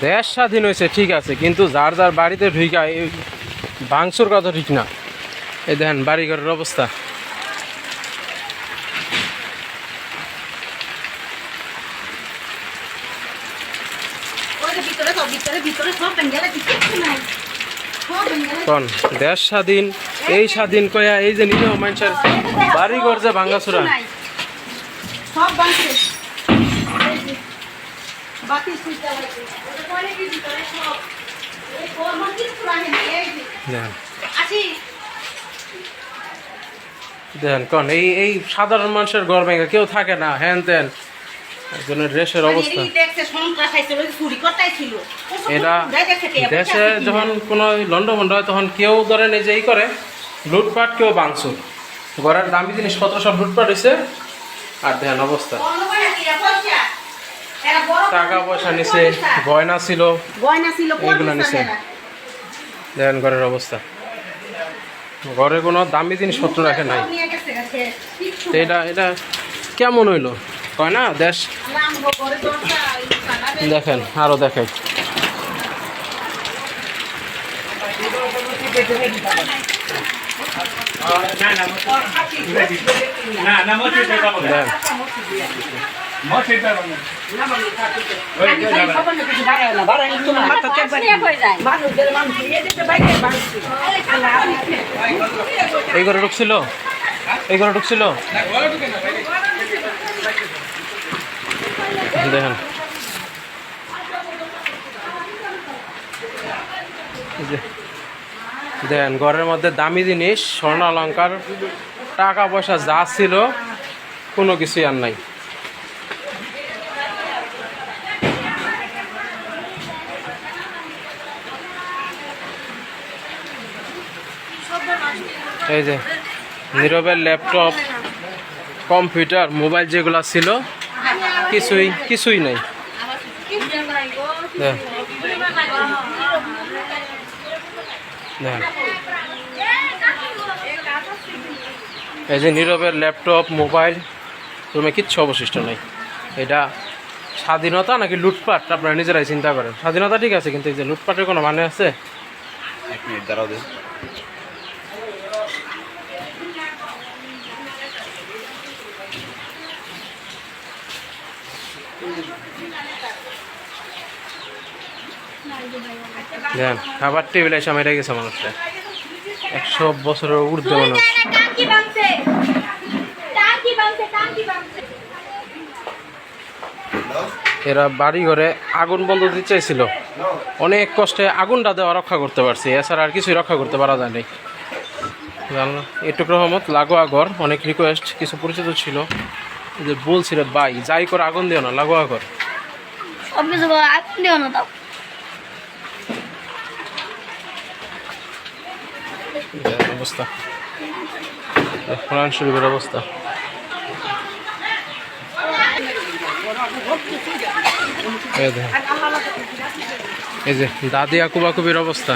দেশ স্বাধীন হয়েছে ঠিক আছে, কিন্তু যার যার বাড়িতে ঢুকা এই ভাঙচুর কথা ঠিক না। এই দেখেন বাড়িঘরের অবস্থা। কোন দেশ স্বাধীন, এই স্বাধীন কয়া এই যে নিরীহ মানুষের বাড়িঘর যে ভাঙাচুরা। দেখেন কোন এই সাধারণ মানুষের ঘর ভেঙে কেউ থাকে না, হ্যান ত্যান একজনের দেশের অবস্থা। এটা দেশে যখন কোনো লন্ডভন্ড হয় তখন কেউ ধরেন এই যে এই করে লুটপাট, কেউ ভাঙচুর, ঘরের দামি জিনিসপত্র সব লুটপাট হয়েছে। আর দেখেন অবস্থা, টাকা পয়সা নিছে, গয়না ছিল, এইগুলো নিছে। দেখেন ঘরের অবস্থা, ঘরে কোনো দামি জিনিসপত্র রাখে নাই। এটা এটা কেমন হইলো কয় না দেশ। দেখেন আরো দেখেন, এই ঘরে ঢুকছিল, এই ঘরে ঢুকছিল। দেখেন দেখেন ঘরের মধ্যে দামি জিনিস, স্বর্ণ অলংকার, টাকা পয়সা যা ছিল কোনো কিছুই আর নাই। এই যে নীরবের ল্যাপটপ, কম্পিউটার, মোবাইল যেগুলো ছিল কিছুই নাই। এই যে নীরবের ল্যাপটপ, মোবাইল, রুমে কিচ্ছু অবশিষ্ট নেই। এটা স্বাধীনতা নাকি লুটপাট আপনারা নিজেরাই চিন্তা করেন। স্বাধীনতা ঠিক আছে, কিন্তু এই যে লুটপাটের কোনো মানে আছে? এক মিনিট দাঁড়াও দিন। দেখেন খাবার টেবিল এসে মেরে গেছে মানুষটা, 100 বছরের ঊর্ধ্বে মানুষ। এরা বাড়ি ঘরে আগুন বন্ধ দিতে চাইছিল, অনেক কষ্টে আগুনটা দেওয়া রক্ষা করতে পারছি, এছাড়া আর কিছুই রক্ষা করতে পারা যায় নাই। জানো এটুকু রহমত লাগোয়া ঘর, অনেক রিকোয়েস্ট, কিছু পরিচিত ছিল যে বলছিল ভাই যাই করে আগুন দিও না, লাগোয়া ঘর অবস্থা। কোরআন শরীফের অবস্থা, এই যে দাদি আকুবাকুবির অবস্থা।